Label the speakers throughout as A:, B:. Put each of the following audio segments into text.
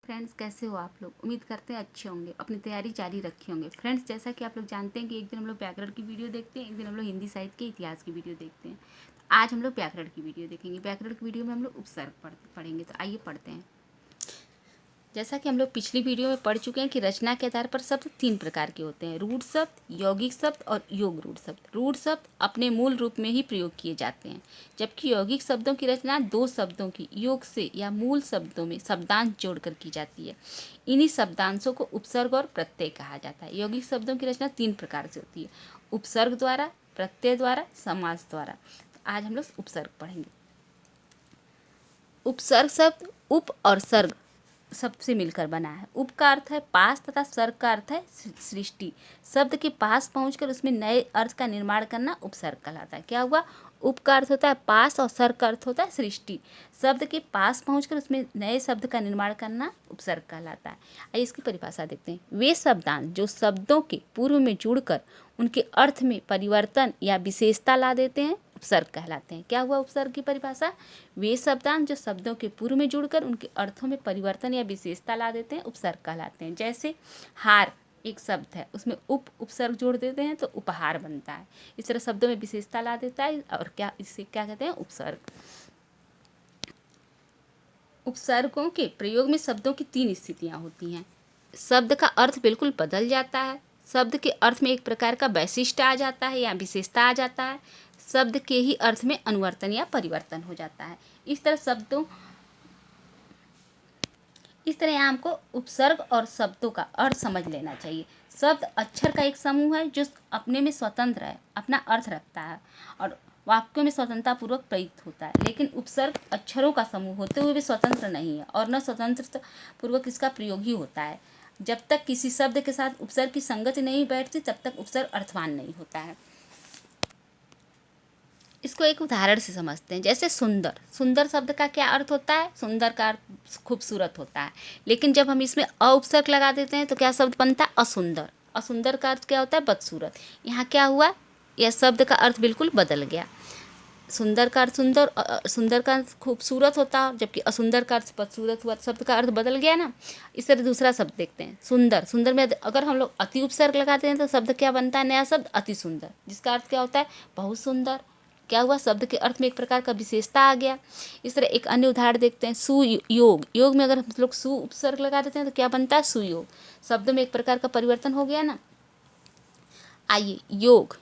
A: Friends, कैसे हो आप लोग? उम्मीद करते हैं अच्छे होंगे, अपनी तैयारी जारी रखे होंगे। फ्रेंड्स, जैसा कि आप लोग जानते हैं कि एक दिन हम लोग व्याकरण की वीडियो देखते हैं, एक दिन हम लोग हिंदी साहित्य के इतिहास की वीडियो देखते हैं। तो आज हम लोग व्याकरण की वीडियो देखेंगे। व्याकरण की वीडियो में हम लोग उपसर्ग पढ़ेंगे। तो आइए पढ़ते हैं। जैसा कि हम लोग पिछली वीडियो में पढ़ चुके हैं कि रचना के आधार पर शब्द 3 प्रकार के होते हैं: रूढ़ शब्द, यौगिक शब्द और योग रूढ़ शब्द। रूढ़ शब्द अपने मूल रूप में ही प्रयोग किए जाते हैं, जबकि यौगिक शब्दों की रचना 2 शब्दों की योग से या मूल शब्दों में शब्दांश जोड़कर की जाती है। इन्हीं शब्दांशों को उपसर्ग और प्रत्यय कहा जाता है। यौगिक शब्दों की रचना 3 प्रकार से होती है: उपसर्ग द्वारा, प्रत्यय द्वारा, समास द्वारा। तो आज हम लोग उपसर्ग पढ़ेंगे। उपसर्ग शब्द उप और सर्ग शब्द से मिलकर बना है। उप का अर्थ है पास तथा सर्ग का अर्थ है सृष्टि। शब्द के पास पहुंचकर उसमें नए अर्थ का निर्माण करना उपसर्ग कहलाता है। क्या हुआ? उप का अर्थ होता है पास और सर्ग का अर्थ होता है सृष्टि। शब्द के पास पहुंचकर उसमें नए शब्द का निर्माण करना उपसर्ग कहलाता है। आइए इसकी परिभाषा देखते हैं। वे शब्दांश जो शब्दों के पूर्व में जुड़कर उनके अर्थ में परिवर्तन या विशेषता ला देते हैं उपसर्ग कहलाते हैं। क्या हुआ उपसर्ग की परिभाषा? वे शब्दांश जो शब्दों के पूर्व में जुड़कर उनके अर्थों में परिवर्तन या विशेषता ला देते हैं उपसर्ग कहलाते हैं। जैसे हार एक शब्द है, उसमें उपसर्ग जोड़ देते हैं तो उपहार बनता है। इस तरह शब्दों में विशेषता ला देता है और इसे क्या कहते हैं? उपसर्ग। उपसर्गों के प्रयोग में शब्दों की 3 स्थितियां होती हैं। शब्द का अर्थ बिल्कुल बदल जाता है, शब्द के अर्थ में एक प्रकार का वैशिष्ट्य आ जाता है या विशेषता आ जाता है, शब्द के ही अर्थ में अनुवर्तन या परिवर्तन हो जाता है। इस तरह यहाँ हमको उपसर्ग और शब्दों का अर्थ समझ लेना चाहिए। शब्द अक्षर का एक समूह है जो अपने में स्वतंत्र है, अपना अर्थ रखता है और वाक्यों में स्वतंत्रता पूर्वक प्रयुक्त होता है। लेकिन उपसर्ग अक्षरों का समूह होते हुए भी स्वतंत्र नहीं है और न स्वतंत्र पूर्वक इसका प्रयोग ही होता है। जब तक किसी शब्द के साथ उपसर्ग की संगति नहीं बैठती तब तक उपसर्ग अर्थवान नहीं होता है। इसको एक उदाहरण से समझते हैं। जैसे सुंदर, सुंदर शब्द का क्या अर्थ होता है? सुंदर का अर्थ खूबसूरत होता है। लेकिन जब हम इसमें अ उपसर्ग लगा देते हैं तो क्या शब्द बनता है? असुंदर। असुंदर का अर्थ क्या होता है? बदसूरत। यहाँ क्या हुआ? यह शब्द का अर्थ बिल्कुल बदल गया। सुंदर का अर्थ सुंदर, सुंदर का अर्थ खूबसूरत होता है, जबकि असुंदर का अर्थ बदसूरत हुआ। शब्द का अर्थ बदल गया ना। इस तरह दूसरा शब्द देखते हैं, सुंदर। सुंदर में अगर हम लोग अति उपसर्ग लगाते हैं तो शब्द क्या बनता है? नया शब्द अति सुंदर, जिसका अर्थ क्या होता है? बहुत सुंदर। क्या हुआ? शब्द के अर्थ में एक प्रकार का विशेषता आ गया। इस तरह एक अन्य उदाहरण देखते हैं, सुयोग। योग में अगर हम लोग सु उपसर्ग लगा देते हैं तो क्या बनता है? सुयोग। शब्द में एक प्रकार का परिवर्तन हो गया ना। आइए योग,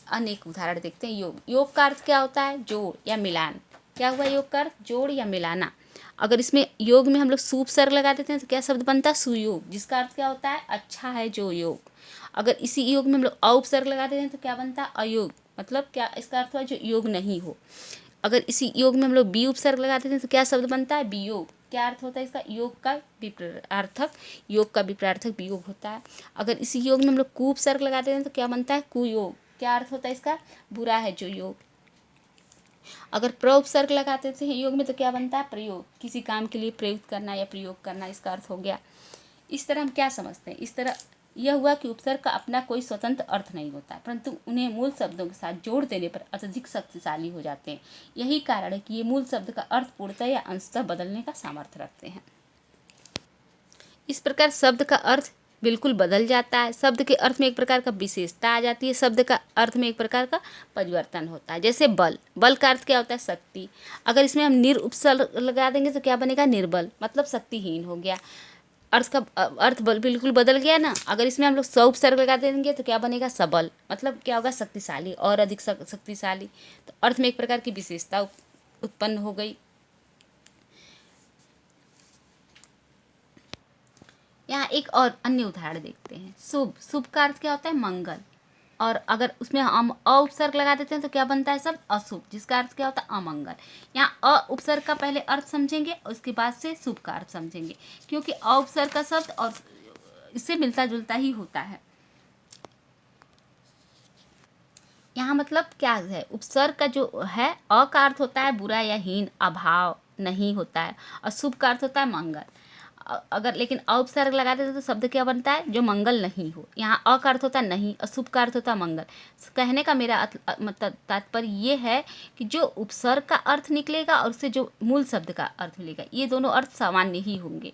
A: अनेक उदाहरण देखते हैं। योग, योग का अर्थ क्या होता है? जोड़ या मिलान। क्या हुआ? योग का अर्थ जोड़ या मिलाना। अगर इसमें योग में हम लोग सु उपसर्ग लगा देते हैं तो क्या शब्द बनता है? सुयोग, जिसका अर्थ क्या होता है? अच्छा है जो योग। अगर इसी योग में हम लोग अ उपसर्ग लगा देते हैं तो क्या बनता है? अयोग, मतलब क्या इसका अर्थ हुआ? जो योग नहीं हो। अगर इसी योग में हम लोग बी उपसर्ग लगा देते हैं तो क्या शब्द बनता है? वियोग। क्या अर्थ होता है इसका? योग का विपरार्थक, योग का विपरार्थक वियोग होता है। अगर इसी योग में हम लोग कु उपसर्ग लगा देते हैं तो क्या बनता है? कुयोग। क्या अर्थ होता है इसका? बुरा है जो योग। अगर प्र उपसर्ग लगाते हैं योग में तो क्या बनता है? प्रयोग, किसी काम के लिए प्रयुक्त करना या प्रयोग करना, इसका अर्थ हो गया। इस तरह हम क्या समझते हैं? इस तरह यह हुआ कि उपसर्ग का अपना कोई स्वतंत्र अर्थ नहीं होता, परंतु उन्हें मूल शब्दों के साथ जोड़ देने पर अत्यधिक शक्तिशाली हो जाते हैं। यही कारण है कि ये मूल शब्द का अर्थ पूर्णतः या अंशतः बदलने का सामर्थ्य रखते हैं। इस प्रकार शब्द का अर्थ बिल्कुल बदल जाता है। शब्द के अर्थ में एक प्रकार का विशेषता आ जाती है, शब्द का अर्थ में एक प्रकार का परिवर्तन होता है। जैसे बल, बल का अर्थ क्या होता है? शक्ति। अगर इसमें हम निर उपसर्ग लगा देंगे तो क्या बनेगा? निर्बल, मतलब शक्तिहीन हो गया। अर्थ का अर्थ बिल्कुल बदल गया ना। अगर इसमें हम लोग स उपसर्ग लगा देंगे तो क्या बनेगा? सबल, मतलब क्या होगा? शक्तिशाली और अधिक शक्तिशाली। तो अर्थ में एक प्रकार की विशेषता उत्पन्न हो गई। यहाँ एक और अन्य उदाहरण देखते हैं। शुभ, शुभ का अर्थ क्या होता है? मंगल। और अगर उसमें हम अ उपसर्ग लगा देते हैं तो क्या बनता है? शब्द अशुभ, जिसका अर्थ क्या होता है? अमंगल। यहाँ अ उपसर्ग का पहले अर्थ समझेंगे और उसके बाद से शुभ का अर्थ समझेंगे, क्योंकि अ उपसर्ग का शब्द और इससे मिलता जुलता ही होता है। यहाँ मतलब क्या है? उपसर्ग का जो है अ का अर्थ होता है बुरा या हीन, अभाव, नहीं होता है, और शुभ का अर्थ होता है मंगल। अगर लेकिन अ उपसर्ग लगा देते तो शब्द क्या बनता है? जो मंगल नहीं हो। यहाँ अ का अर्थ होता है नहीं और शुभ का अर्थ होता है मंगल। कहने का मेरा मतलब तात्पर्य ये है कि जो उपसर्ग का अर्थ निकलेगा और उससे जो मूल शब्द का अर्थ मिलेगा, ये दोनों अर्थ सामान्य ही होंगे।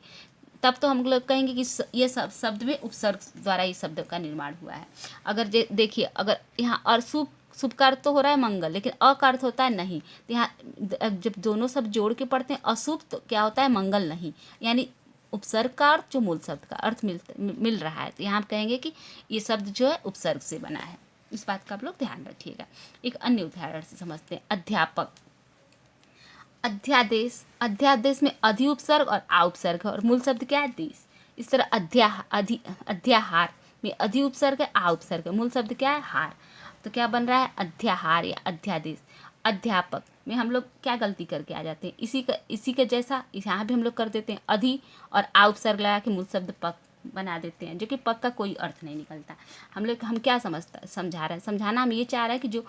A: तब तो हम लोग कहेंगे कि ये सब शब्द में उपसर्ग द्वारा ये शब्द का निर्माण हुआ है। अगर देखिए, अगर यहाँ और शुभ, शुभ का अर्थ तो हो रहा है मंगल, लेकिन अ का अर्थ होता है नहीं, तो यहाँ जब दोनों शब्द जोड़ के पढ़ते हैं अशुभ, तो क्या होता है मंगल नहीं, यानी उपसर्ग का अर्थ जो मूल शब्द का अर्थ मिल रहा है। तो यहाँ हम कहेंगे कि ये शब्द जो है उपसर्ग से बना है। इस बात का आप लोग ध्यान रखिएगा। एक अन्य उदाहरण से समझते हैं। अध्यापक, अध्यादेश, अध्यादेश में अधि उपसर्ग और आ उपसर्ग है और मूल शब्द क्या है देश। इस तरह अध्याहार में अधि उपसर्ग है, आ उपसर्ग है, मूल शब्द क्या है हार। तो क्या बन रहा है अध्याहार या अध्यादेश। अध्यापक में हम लोग क्या गलती करके आ जाते हैं, इसी के जैसा यहाँ भी हम लोग कर देते हैं, अधि और आ उपसर्ग लगा के मूल शब्द पक बना देते हैं, जो कि पक का कोई अर्थ नहीं निकलता। हम क्या समझा रहे हैं, समझाना हम ये चाह रहे हैं कि जो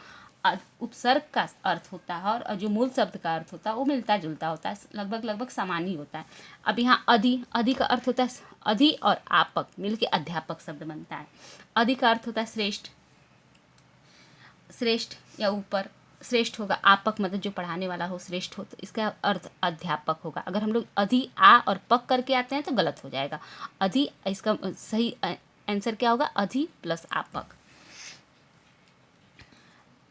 A: उपसर्ग का अर्थ होता है और जो मूल शब्द का अर्थ होता है वो मिलता जुलता होता है, लगभग समान ही होता है। अब यहाँ अधि का अर्थ होता है, अधि और आपक मिलके अध्यापक शब्द बनता है। अधि का अर्थ होता है श्रेष्ठ या ऊपर, श्रेष्ठ होगा। आपक मतलब जो पढ़ाने वाला हो, श्रेष्ठ हो, तो इसका अर्थ अध्यापक होगा। अगर हम लोग अधि आ और पक करके आते हैं तो गलत हो जाएगा। अधि, इसका सही आंसर क्या होगा, अधि प्लस आपक।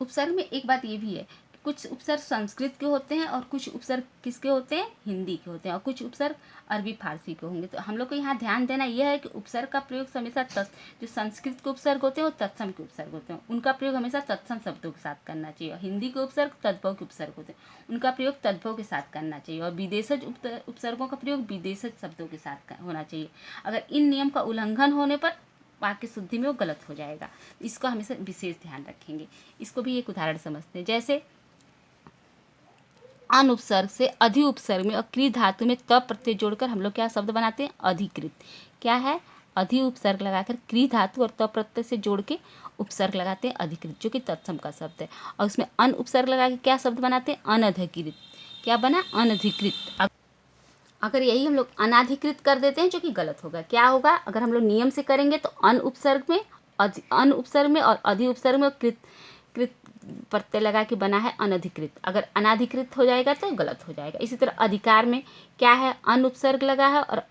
A: उपसर्ग में एक बात ये भी है, कुछ उपसर्ग संस्कृत के होते हैं और कुछ उपसर्ग किसके होते हैं, हिंदी के होते हैं, और कुछ उपसर्ग अरबी फारसी के होंगे। तो हम लोग को यहाँ ध्यान देना यह है कि उपसर्ग का प्रयोग हमेशा जो संस्कृत के उपसर्ग होते हैं वो तत्सम के उपसर्ग होते हैं, उनका प्रयोग हमेशा तत्सम शब्दों के साथ करना चाहिए। और हिंदी के उपसर्ग तद्भव के उपसर्ग होते हैं, उनका प्रयोग तद्भव के साथ करना चाहिए। और विदेशज उपसर्गों का प्रयोग विदेशज शब्दों के साथ होना चाहिए। अगर इन नियम का उल्लंघन होने पर वाक्य शुद्धि में वो गलत हो जाएगा। इसको हमेशा विशेष ध्यान रखेंगे। इसको भी एक उदाहरण समझते हैं। जैसे अन उपसर्ग से अधि उपसर्ग में और क्री धातु में त प्रत्यय जोड़कर हम लोग क्या शब्द बनाते हैं, अधिकृत। क्या है, अधि उपसर्ग लगाकर क्री धातु और त प्रत्यय से जोड़ के उपसर्ग लगाते हैं अधिकृत, जो कि तत्सम का शब्द है। और उसमें अन उपसर्ग लगा के क्या शब्द बनाते हैं, अनधिकृत। क्या बना, अनधिकृत। अगर यही हम लोग अनाधिकृत कर देते हैं, जो कि गलत होगा। क्या होगा, अगर हम लोग नियम से करेंगे तो अन उपसर्ग में और अधि उपसर्ग में और कृत प्रत्यय लगा के बना है अनधिकृत। अगर अनाधिकृत हो जाएगा तो गलत हो जाएगा। इसी तरह अधिकार में क्या है, अन उपसर्ग लगा है और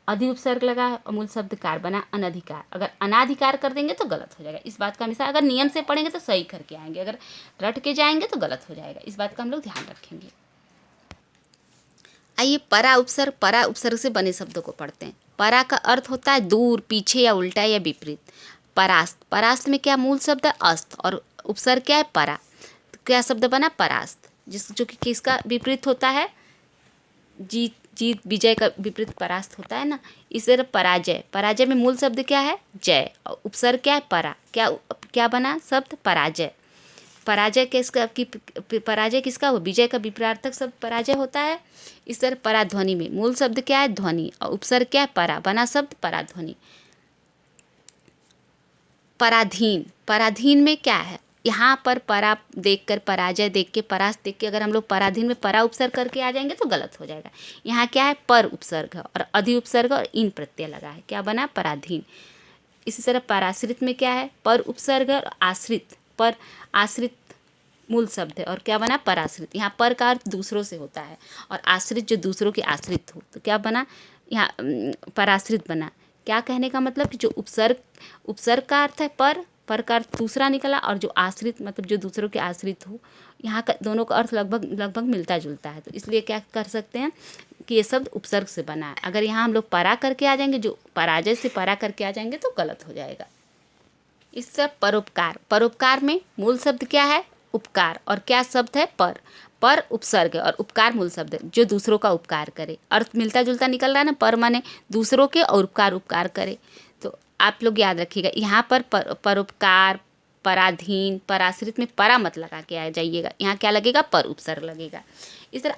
A: अधि उपसर्ग लगा है और मूल शब्द कार बना अनधिकार। अगर अनाधिकार कर देंगे तो गलत हो जाएगा। इस बात का हमेशा अगर नियम से पढ़ेंगे तो सही करके आएंगे, अगर रट के जाएंगे तो गलत हो जाएगा। इस बात का हम लोग ध्यान रखेंगे। आइए परा उपसर्ग से बने शब्दों को पढ़ते हैं। परा का अर्थ होता है दूर, पीछे या उल्टा या विपरीत। परास्त, परास्त में क्या मूल शब्द है अस्त और उपसर्ग क्या है परा, तो क्या शब्द बना परास्त, जो कि किसका विपरीत होता है, जीत विजय का विपरीत परास्त होता है ना। इस तरह पराजय, पराजय में मूल शब्द क्या है जय और उपसर्ग क्या है परा, क्या बना शब्द पराजय। पराजय पराजय किसका हो, विजय का विपरीतार्थक शब्द पराजय होता है। इस तरह पराध्वनि में मूल शब्द क्या है ध्वनि और उपसर्ग क्या है परा, बना शब्द पराध्वनि। पराधीन, पराधीन में क्या है, यहाँ पर परा देखकर, पराजय देख के, परास्त देख के अगर हम लोग पराधीन में परा उपसर्ग करके आ जाएंगे तो गलत हो जाएगा। यहाँ क्या है पर उपसर्ग है और अधि उपसर्ग और इन प्रत्यय लगा है, क्या बना पराधीन। इसी तरह पराश्रित में क्या है पर उपसर्ग और आश्रित, पर आश्रित मूल शब्द है और क्या बना पराश्रित। यहाँ पर का अर्थ दूसरों से होता है और आश्रित जो दूसरों के आश्रित हो, तो क्या बना यहाँ पराश्रित बना। क्या कहने का मतलब कि जो उपसर्ग का अर्थ है पर का अर्थ दूसरा निकला और जो आश्रित मतलब जो दूसरों के आश्रित हो, यहाँ का दोनों का अर्थ लगभग मिलता जुलता है। तो इसलिए क्या कर सकते हैं कि ये शब्द उपसर्ग से बना है। अगर यहाँ हम लोग परा करके आ जाएंगे, जो पराजय से परा करके आ जाएंगे तो गलत हो जाएगा। इस तरह परोपकार, परोपकार में मूल शब्द क्या है उपकार और क्या शब्द है पर उपसर्ग है और उपकार मूल शब्द है, जो दूसरों का उपकार करे। अर्थ मिलता जुलता निकल रहा है ना, पर माने दूसरों के और उपकार करे। तो आप लोग याद रखिएगा यहाँ पर परोपकार, पराधीन, पराश्रित में परा मत लगा के आ जाइएगा, यहाँ क्या लगेगा पर उपसर्ग लगेगा। इस तरह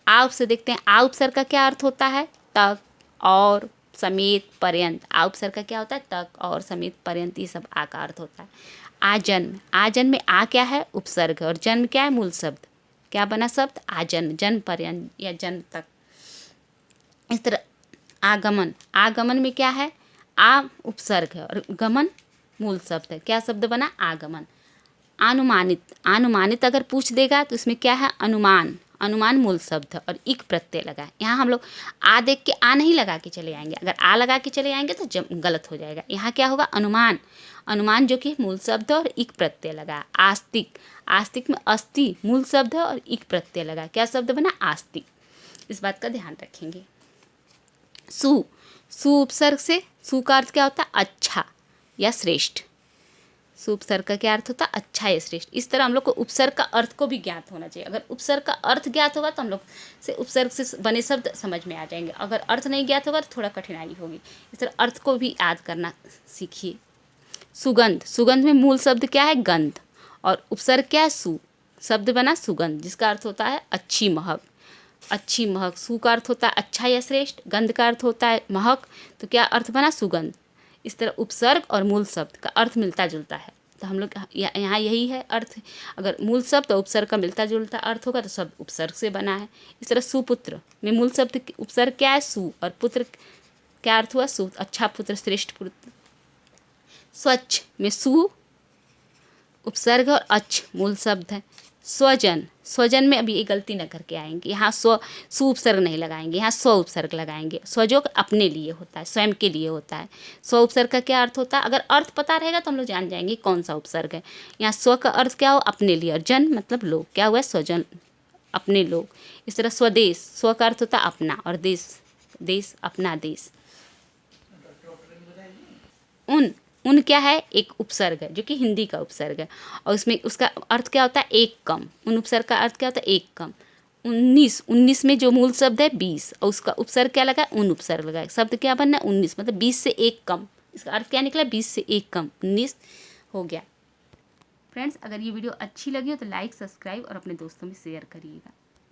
A: आ उपसर्ग देखते हैं। आ उपसर्ग का क्या अर्थ होता है तक और समेत पर्यंत। आ उपसर्ग का क्या होता है तक और समेत पर्यंत, ये सब आ का अर्थ होता है। आजन्म में आ क्या है उपसर्ग और जन्म क्या है मूल शब्द, क्या बना शब्द आजन्म, जन्म पर्यंत या जन्म तक। इस तरह आगमन में क्या है आ उपसर्ग है और गमन मूल शब्द है, क्या शब्द बना आगमन। अनुमानित अगर पूछ देगा तो इसमें क्या है अनुमान अनुमान मूल शब्द और इक प्रत्यय लगा है। यहाँ हम लोग आ देख के आ नहीं लगा के चले आएंगे, अगर आ लगा के चले आएंगे तो गलत हो जाएगा। यहाँ क्या होगा, अनुमान, अनुमान जो कि मूल शब्द और इक प्रत्यय लगा है। आस्तिक, आस्तिक में अस्थि मूल शब्द है और इक प्रत्यय लगा है। क्या शब्द बना, आस्तिक। इस बात का ध्यान रखेंगे। सु, सु उपसर्ग से, सु का अर्थ क्या होता है, अच्छा या श्रेष्ठ। सु उपसर्ग का क्या अर्थ होता है, अच्छा या श्रेष्ठ। इस तरह हम लोग को उपसर्ग का अर्थ को भी ज्ञात होना चाहिए। अगर उपसर्ग का अर्थ ज्ञात होगा तो हम लोग से उपसर्ग से बने शब्द समझ में आ जाएंगे। अगर अर्थ नहीं ज्ञात होगा तो थोड़ा कठिनाई होगी। इस तरह अर्थ को भी याद करना सीखिए। सुगंध, सुगंध में मूल शब्द क्या है, गंध, और उपसर्ग क्या है, सु। शब्द बना सुगंध, जिसका अर्थ होता है अच्छी महक, अच्छी महक। सु का अर्थ होता है अच्छा या श्रेष्ठ, गंध का अर्थ होता है महक, तो क्या अर्थ बना, सुगंध। इस तरह उपसर्ग और मूल शब्द का अर्थ मिलता जुलता है, तो हम लोग यहाँ यही है अर्थ। अगर मूल शब्द और उपसर्ग का मिलता जुलता अर्थ होगा तो शब्द उपसर्ग से बना है। इस तरह सुपुत्र में मूल शब्द उपसर्ग क्या है, सु, और पुत्र क्या अर्थ हुआ, सु, अच्छा पुत्र, श्रेष्ठ पुत्र। स्वच्छ में सु उपसर्ग और अच्छ मूल शब्द है। स्वजन, स्वजन में अभी ये गलती न करके आएंगे, यहाँ सु उपसर्ग नहीं लगाएंगे, यहाँ स्व उपसर्ग लगाएंगे। स्व जो अपने लिए होता है, स्वयं के लिए होता है। स्व उपसर्ग का क्या अर्थ होता है, अगर अर्थ पता रहेगा तो हम लोग जान जाएंगे कौन सा उपसर्ग है। यहाँ स्व का अर्थ क्या हो, अपने लिए, और जन मतलब लोग, क्या हुआ, स्वजन, अपने लोग। इस तरह स्वदेश, स्व का अर्थ होता है अपना, और देश, देश, अपना देश। उन क्या है, एक उपसर्ग है जो कि हिंदी का उपसर्ग है, और उसमें उसका अर्थ क्या होता है, एक कम। उन उपसर्ग का अर्थ क्या होता है, एक कम। 19, 19 में जो मूल शब्द है 20, और उसका उपसर्ग क्या लगा, उन उपसर्ग लगा। शब्द क्या बनना, 19, मतलब 20 से एक कम। इसका अर्थ क्या निकला, 20 से एक कम, 19 हो गया। फ्रेंड्स, अगर ये वीडियो अच्छी लगी हो तो लाइक, सब्सक्राइब और अपने दोस्तों में शेयर करिएगा।